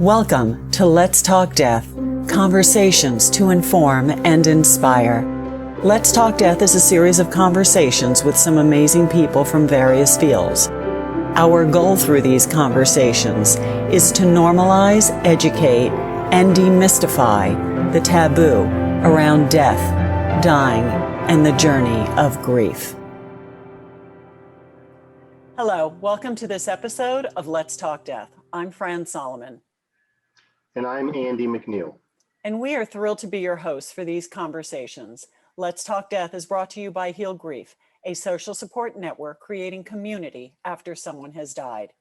Welcome to Let's Talk Death, conversations to inform and inspire. Let's Talk Death is a series of conversations with some amazing people from various fields. Our goal through these conversations is to normalize, educate, and demystify the taboo around death, dying, and the journey of grief. Hello, welcome to this episode of Let's Talk Death. I'm Fran Solomon. And I'm Andy McNeil. And we are thrilled to be your hosts for these conversations. Let's Talk Death is brought to you by Heal Grief, a social support network creating community after someone has died.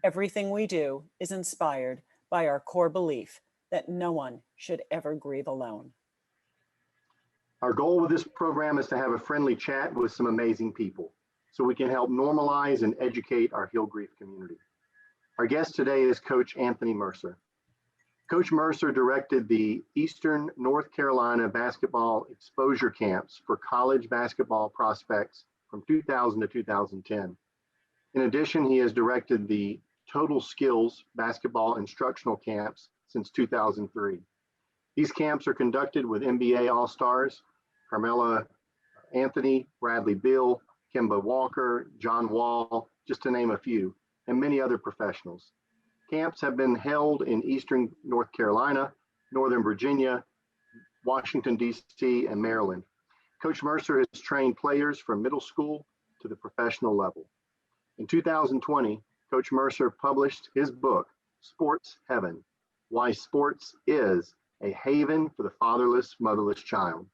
Everything we do is inspired by our core belief that no one should ever grieve alone. Our goal with this program is to have a friendly chat with some amazing people so we can help normalize and educate our Heal Grief community. Our guest today is Coach Anthony Mercer. Coach Mercer directed the Eastern North Carolina basketball exposure camps for college basketball prospects from 2000 to 2010. In addition, he has directed the Total Skills basketball instructional camps since 2003. These camps are conducted with NBA All-Stars Carmelo Anthony, Bradley Beal, Kemba Walker, John Wall, just to name a few, and many other professionals. Camps have been held in Eastern North Carolina, Northern Virginia, Washington, D.C., and Maryland. Coach Mercer has trained players from middle school to the professional level. In 2020, Coach Mercer published his book, Sports Heaven: Why Sports is a Haven for the Fatherless, Motherless Child.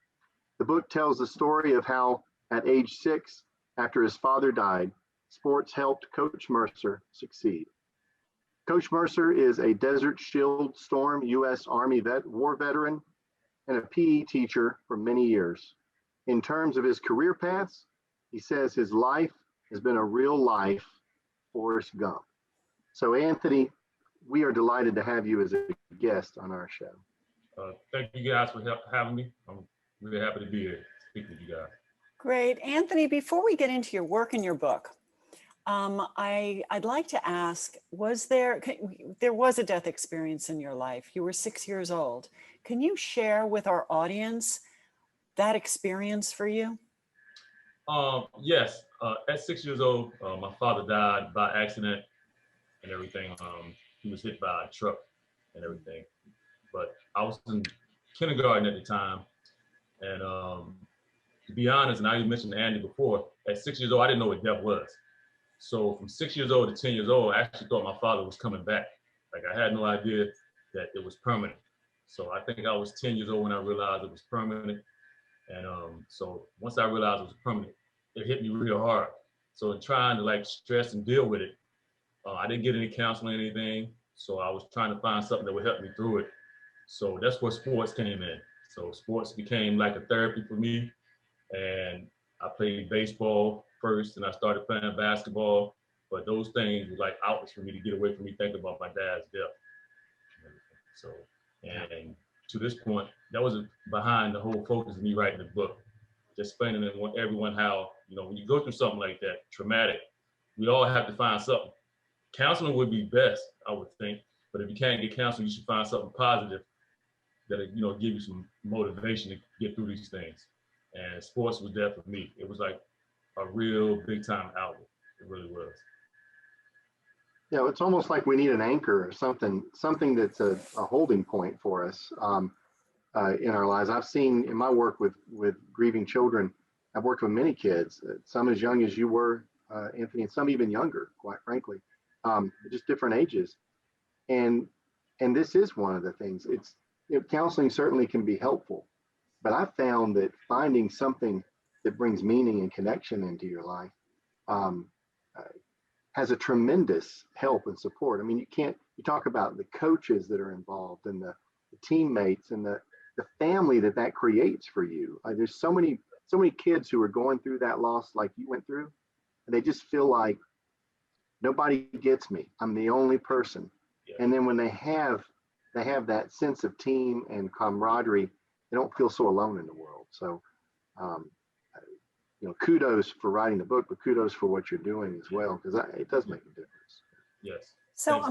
The book tells the story of how, at age 6, after his father died, sports helped Coach Mercer succeed. Coach Mercer is a Desert Shield Storm U.S. Army war veteran and a PE teacher for many years. In terms of his career paths, he says his life has been a real life Forrest Gump. So Anthony, we are delighted to have you as a guest on our show. Thank you guys for having me. I'm really happy to be here speaking with you guys. Great. Anthony, before we get into your work and your book, I'd like to ask, there was a death experience in your life. You were 6 years old. Can you share with our audience that experience for you? Yes. At 6 years old, my father died by accident and everything. He was hit by a truck and everything. But I was in kindergarten at the time. And to be honest, and I mentioned Andy before, at 6 years old, I didn't know what death was. So from 6 years old to 10 years old, I actually thought my father was coming back. Like, I had no idea that it was permanent. So I think I was 10 years old when I realized it was permanent. And so once I realized it was permanent, it hit me real hard. So in trying to stress and deal with it, I didn't get any counseling or anything. So I was trying to find something that would help me through it. So that's where sports came in. So sports became like a therapy for me. And I played baseball first, and I started playing basketball. But those things were like outlets for me to get away from me thinking about my dad's death. So, and to this point, that was behind the whole focus of me writing the book. Just explaining to everyone how, when you go through something like that, traumatic, we all have to find something. Counseling would be best, I would think. But if you can't get counseling, you should find something positive that'll, give you some motivation to get through these things. And sports was there for me. It was like a real big time outlet. It really was. Yeah, it's almost like we need an anchor or something that's a holding point for us in our lives. I've seen in my work with grieving children, I've worked with many kids, some as young as you were, Anthony, and some even younger, quite frankly, just different ages. And this is one of the things. Counseling certainly can be helpful, but I've found that finding something that brings meaning and connection into your life has a tremendous help and support. I mean, you talk about the coaches that are involved and the teammates and the family that creates for you. There's so many kids who are going through that loss like you went through, and they just feel like nobody gets me. I'm the only person. Yeah. And then when they have that sense of team and camaraderie, they don't feel so alone in the world. So, kudos for writing the book, but kudos for what you're doing as well, because it does make a difference. Yes. So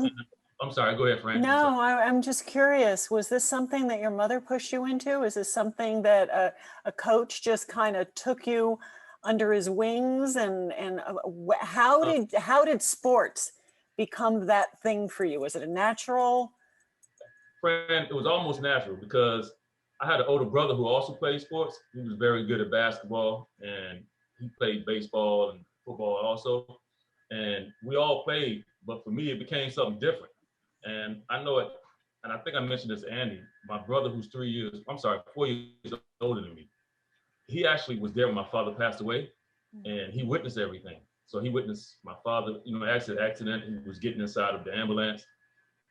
I'm sorry, go ahead, Frank. No, I'm just curious. Was this something that your mother pushed you into? Is this something that a coach just kind of took you under his wings? And how did sports become that thing for you? Was it a natural? Friend, it was almost natural because I had an older brother who also played sports. He was very good at basketball and he played baseball and football also. And we all played, but for me, it became something different. And I know it, and I think I mentioned this to Andy, my brother who's 4 years older than me. He actually was there when my father passed away and he witnessed everything. So he witnessed my father, accident. He was getting inside of the ambulance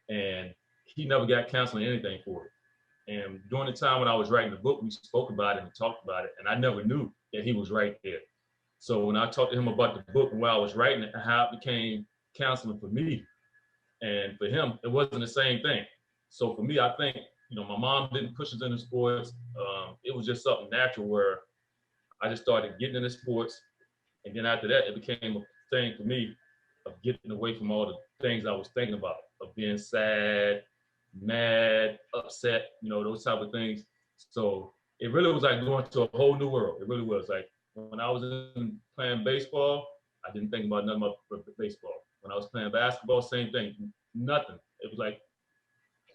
and he never got counseling or anything for it. And during the time when I was writing the book, we spoke about it and talked about it. And I never knew that he was right there. So when I talked to him about the book and while I was writing it, how it became counseling for me and for him, it wasn't the same thing. So for me, I think, my mom didn't push us into sports. It was just something natural where I just started getting into sports. And then after that, it became a thing for me of getting away from all the things I was thinking about, of being sad, mad, upset, those type of things. So it really was like going to a whole new world. It really was. Like when I was playing baseball, I didn't think about nothing but baseball. When I was playing basketball, same thing, nothing. It was like,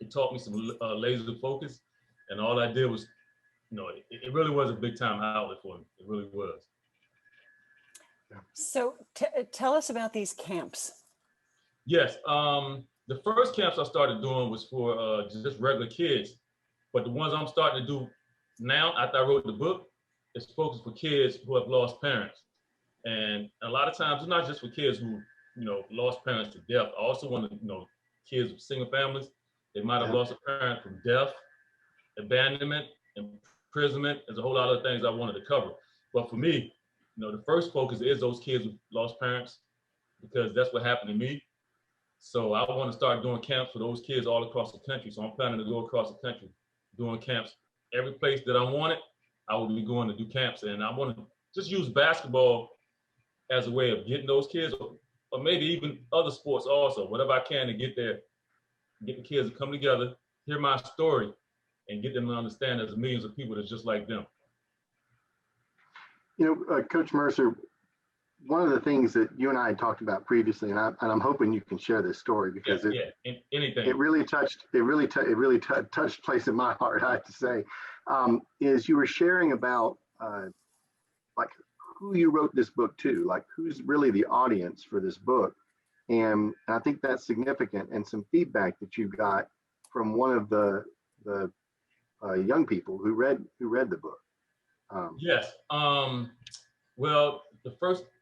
it taught me some laser focus. And all I did was, it really was a big time outlet for me. It really was. So tell us about these camps. Yes. The first camps I started doing was for just regular kids. But the ones I'm starting to do now, after I wrote the book, is focused for kids who have lost parents. And a lot of times, it's not just for kids who, lost parents to death. I also want to, kids with single families. They might have lost a parent from death, abandonment, imprisonment. There's a whole lot of things I wanted to cover. But for me, the first focus is those kids who lost parents because that's what happened to me. So I want to start doing camps for those kids all across the country. So I'm planning to go across the country doing camps. Every place that I want it, I will be going to do camps. And I want to just use basketball as a way of getting those kids, or maybe even other sports also, whatever I can to get there, get the kids to come together, hear my story, and get them to understand there's millions of people that's just like them. Coach Mercer, one of the things that you and I had talked about previously, and I'm hoping you can share this story because anything. It really touched place in my heart, I have to say, is you were sharing about like who you wrote this book to, like who's really the audience for this book. And I think that's significant, and some feedback that you got from one of the young people who read the book. Yes. Well,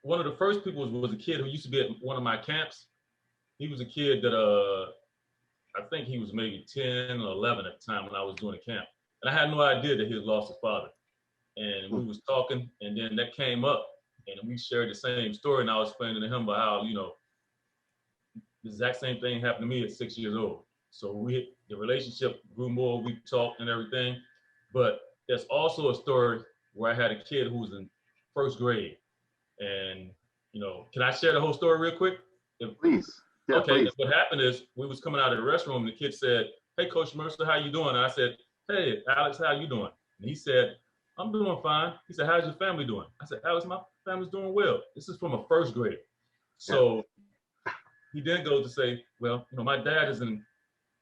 one of the first people was a kid who used to be at one of my camps. He was a kid that I think he was maybe 10 or 11 at the time when I was doing the camp. And I had no idea that he had lost his father. And we was talking, and then that came up, and we shared the same story. And I was explaining to him about how, the exact same thing happened to me at 6 years old. So the relationship grew more, we talked and everything. But there's also a story where I had a kid who was in first grade. And, can I share the whole story real quick? Please. Yeah, okay, please. What happened is we was coming out of the restroom and the kid said, "Hey, Coach Mercer, how you doing?" And I said, "Hey, Alex, how you doing?" And he said, "I'm doing fine." He said, "How's your family doing?" I said, "Alex, my family's doing well." This is from a first grade. So he then goes to say, "Well, my dad is in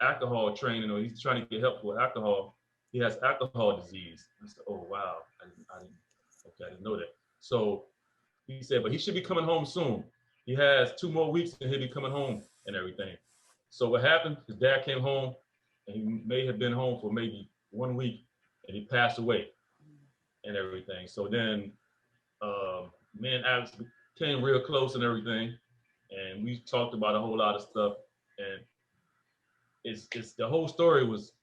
alcohol training, or he's trying to get help with alcohol. He has alcohol disease." I said, "Oh, wow. I didn't know that." So he said, "But he should be coming home soon. He has 2 more weeks and he'll be coming home and everything." So what happened, his dad came home and he may have been home for maybe 1 week and he passed away and everything. So then me and Alex became real close and everything. And we talked about a whole lot of stuff. And it's the whole story was,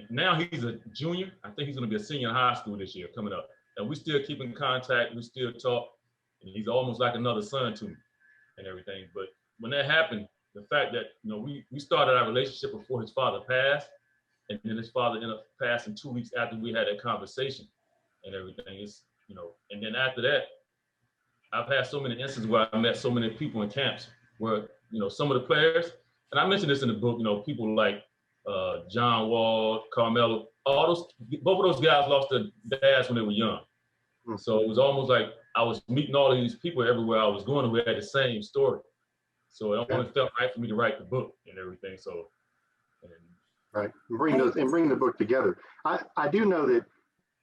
now he's a junior. I think he's going to be a senior in high school this year coming up. And we still keep in contact. We still talk. And he's almost like another son to me and everything. But when that happened, the fact that, we started our relationship before his father passed. And then his father ended up passing 2 weeks after we had that conversation and everything. And then after that, I've had so many instances where I met so many people in camps where, some of the players, and I mentioned this in the book, people like John Wall, Carmelo, both of those guys lost their dads when they were young. So it was almost like I was meeting all of these people everywhere I was going, who had the same story. So it only felt right for me to write the book and everything. So, right, and bring the book together. I do know that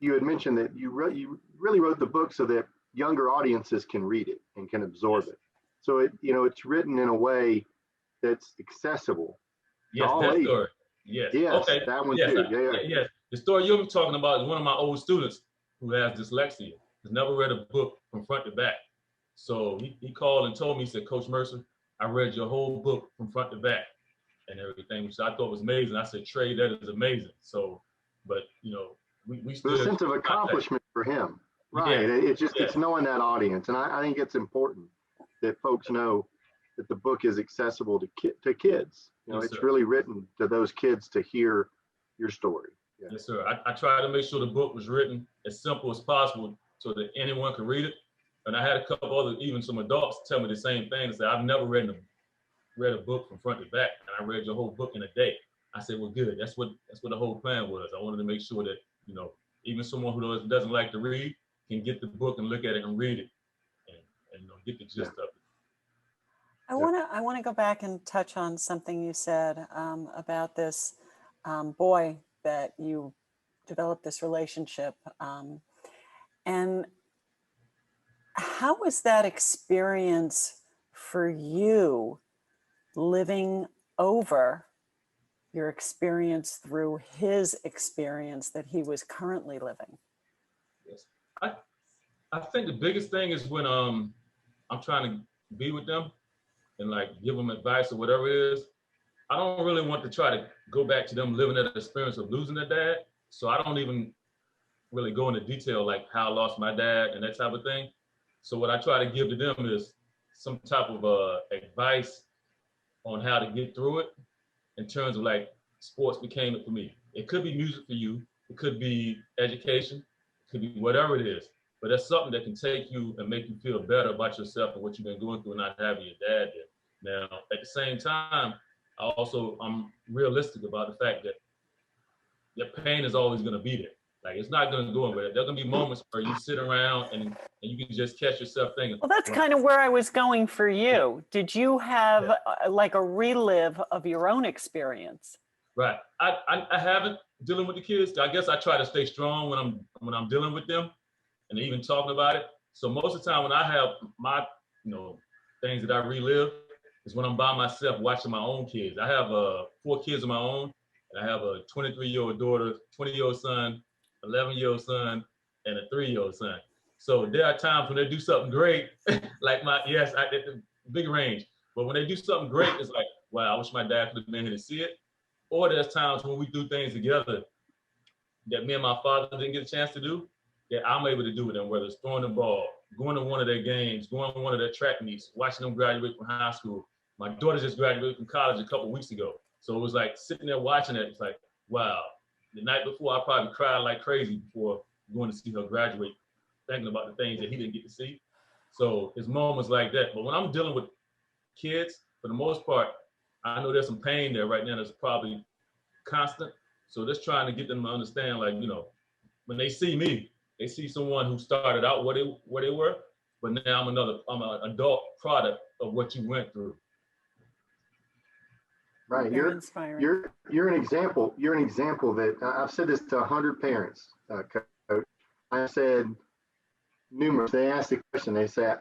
you had mentioned that you really wrote the book so that younger audiences can read it and can absorb it. So it's written in a way that's accessible to all ages. Story. Yes. Yes, okay. that one too. Yes. The story you're talking about is one of my old students who has dyslexia. Has never read a book from front to back. So he called and told me, he said, Coach Mercer, I read your whole book from front to back and everything, which I thought was amazing. I said, Trey, that is amazing. So, but we still. The sense of accomplishment for him. Right. Yeah. It's knowing that audience. And I think it's important that folks know that the book is accessible to kids. It's really written to those kids to hear your story. Yeah. Yes, sir. I tried to make sure the book was written as simple as possible so that anyone could read it. And I had a couple other, even some adults, tell me the same thing. They said, I've never read a book from front to back, and I read your whole book in a day. I said, well, good. That's what the whole plan was. I wanted to make sure that even someone who doesn't like to read can get the book and look at it and read it, and get the gist of it. I want to go back and touch on something you said about this boy that you developed this relationship, and how was that experience for you, living over your experience through his experience that he was currently living? Yes, I think the biggest thing is when I'm trying to be with them and give them advice or whatever it is. I don't really want to try to go back to them living that experience of losing their dad. So I don't even really go into detail like how I lost my dad and that type of thing. So what I try to give to them is some type of advice on how to get through it in terms of sports became it for me. It could be music for you. It could be education. It could be whatever it is. But that's something that can take you and make you feel better about yourself and what you've been going through and not having your dad there. Now, at the same time, I'm realistic about the fact that your pain is always going to be there. It's not going to go away. There are going to be moments where you sit around and you can just catch yourself thinking. Well, that's kind of where I was going for you. Did you have a relive of your own experience? Right. I haven't dealing with the kids. I guess I try to stay strong when I'm dealing with them and even talking about it. So most of the time when I have my things that I relive is when I'm by myself watching my own kids. I have 4 kids of my own, and I have a 23-year-old daughter, 20-year-old son, 11-year-old son, and a 3-year-old son. So there are times when they do something great, big range. But when they do something great, it's like, wow, I wish my dad could have been here to see it. Or there's times when we do things together that me and my father didn't get a chance to do, that I'm able to do with them, whether it's throwing the ball, going to one of their games, going to one of their track meets, watching them graduate from high school. My daughter just graduated from college a couple of weeks ago. So it was like sitting there watching it. It's like, wow. The night before, I probably cried like crazy before going to see her graduate, thinking about the things that he didn't get to see. So it's moments like that. But when I'm dealing with kids, for the most part, I know there's some pain there right now that's probably constant. So just trying to get them to understand, when they see me, they see someone who started out where they were, but now I'm an adult product of what you went through. Right. You're an example. You're an example that I've said this to 100 parents, Coach. I said numerous. They asked the question. They say,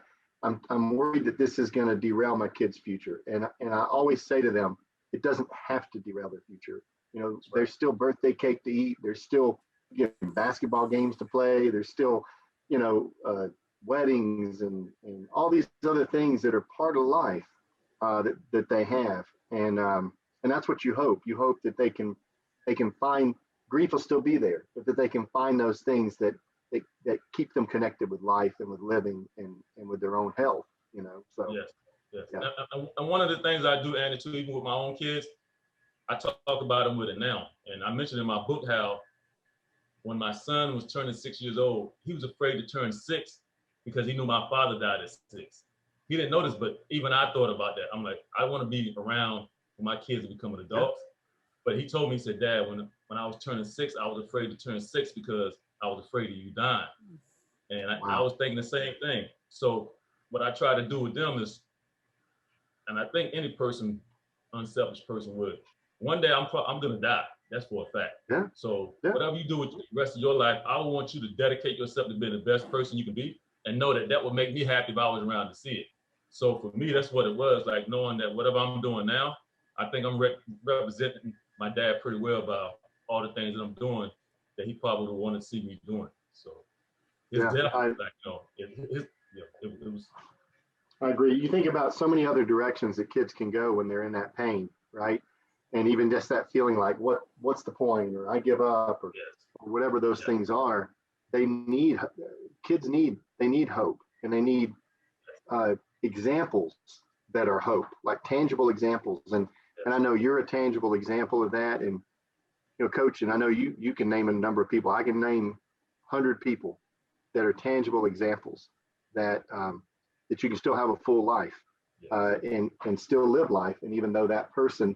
I'm worried that this is going to derail my kid's future. And I always say to them, it doesn't have to derail their future. There's still birthday cake to eat. There's still basketball games to play. There's still, weddings and all these other things that are part of life that they have. And that's what you hope. You hope that they can find, grief will still be there, but that they can find those things that keep them connected with life and with living and with their own health, so. Yes. Yeah. And one of the things I do, Andy, too, even with my own kids, I talk about them with it now. And I mentioned in my book how when my son was turning 6 years old, he was afraid to turn 6 because he knew my father died at 6. He didn't know this, but even I thought about that. I'm like, I want to be around for my kids to become adults. But he told me, he said, Dad, when I was turning 6, I was afraid to turn 6 because I was afraid of you dying. And I was thinking the same thing. So what I try to do with them is, and I think any person, unselfish person would, one day I'm gonna die. That's for a fact. Yeah. So whatever you do with the rest of your life, I want you to dedicate yourself to being the best person you can be, and know that that would make me happy if I was around to see it. So for me, that's what it was, like knowing that whatever I'm doing now, I think I'm representing my dad pretty well by all the things that I'm doing that he probably would want to see me doing. So his death, it was. I agree. You think about so many other directions that kids can go when they're in that pain, right? And even just that feeling like, what's the point, or I give up, or whatever those things are. Kids need hope, and they need examples that are hope, like tangible examples. And I know you're a tangible example of that. And Coach, and I know you can name a number of people. I can name 100 people that are tangible examples that that you can still have a full life and still live life. And even though that person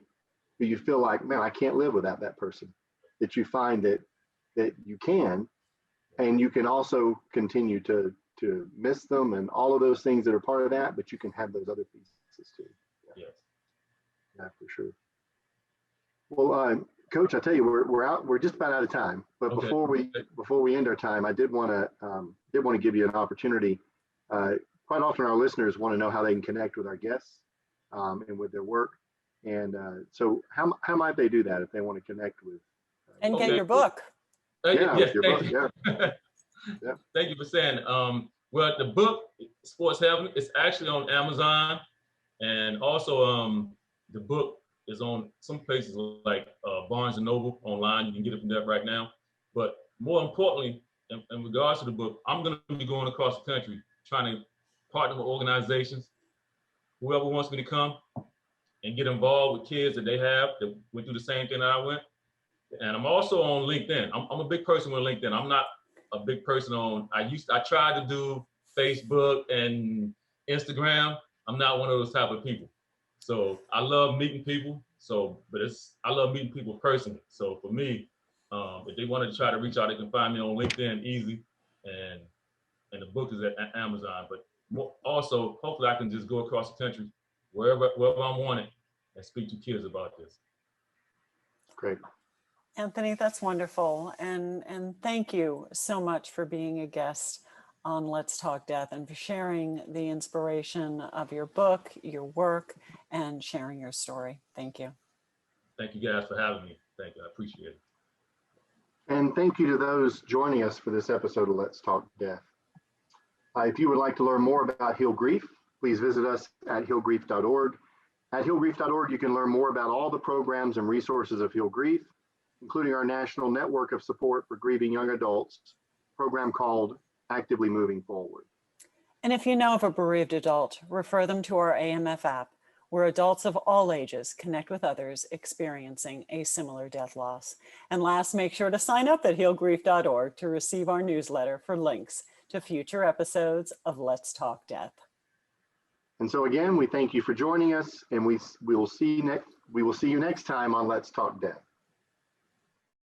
who you feel like, man, I can't live without that person, that you find that you can, and you can also continue to miss them and all of those things that are part of that, but you can have those other pieces too. Yeah, for sure. Well, Coach, I tell you, we're just about out of time. But before we end our time, I did want to give you an opportunity. Quite often, our listeners want to know how they can connect with our guests and with their work. And so, how might they do that if they want to connect with? And get your book. Yes, your book. Yeah. Thank you for saying. Well, the book Sports Heaven is actually on Amazon, and also the book is on some places like Barnes & Noble online. You can get it from there right now. But more importantly, in regards to the book, I'm going to be going across the country trying to partner with organizations, whoever wants me to come and get involved with kids that they have that went through the same thing that I went. And I'm also on LinkedIn. I'm a big person with LinkedIn. I'm not a big person on, I tried to do Facebook and Instagram. I'm not one of those type of people. So I love meeting people. I love meeting people personally. So for me, if they wanted to try to reach out, they can find me on LinkedIn easy, and the book is at Amazon. But also, hopefully, I can just go across the country wherever I'm wanted and speak to kids about this. Great. Anthony, that's wonderful. And thank you so much for being a guest on Let's Talk Death and for sharing the inspiration of your book, your work, and sharing your story. Thank you. Thank you guys for having me. Thank you. I appreciate it. And thank you to those joining us for this episode of Let's Talk Death. If you would like to learn more about Heal Grief, please visit us at healgrief.org. At healgrief.org, you can learn more about all the programs and resources of Heal Grief, including our national network of support for grieving young adults, a program called Actively Moving Forward. And if you know of a bereaved adult, refer them to our AMF app, where adults of all ages connect with others experiencing a similar death loss. And last, make sure to sign up at healgrief.org to receive our newsletter for links to future episodes of Let's Talk Death. And so again, we thank you for joining us, and we will see you next time on Let's Talk Death.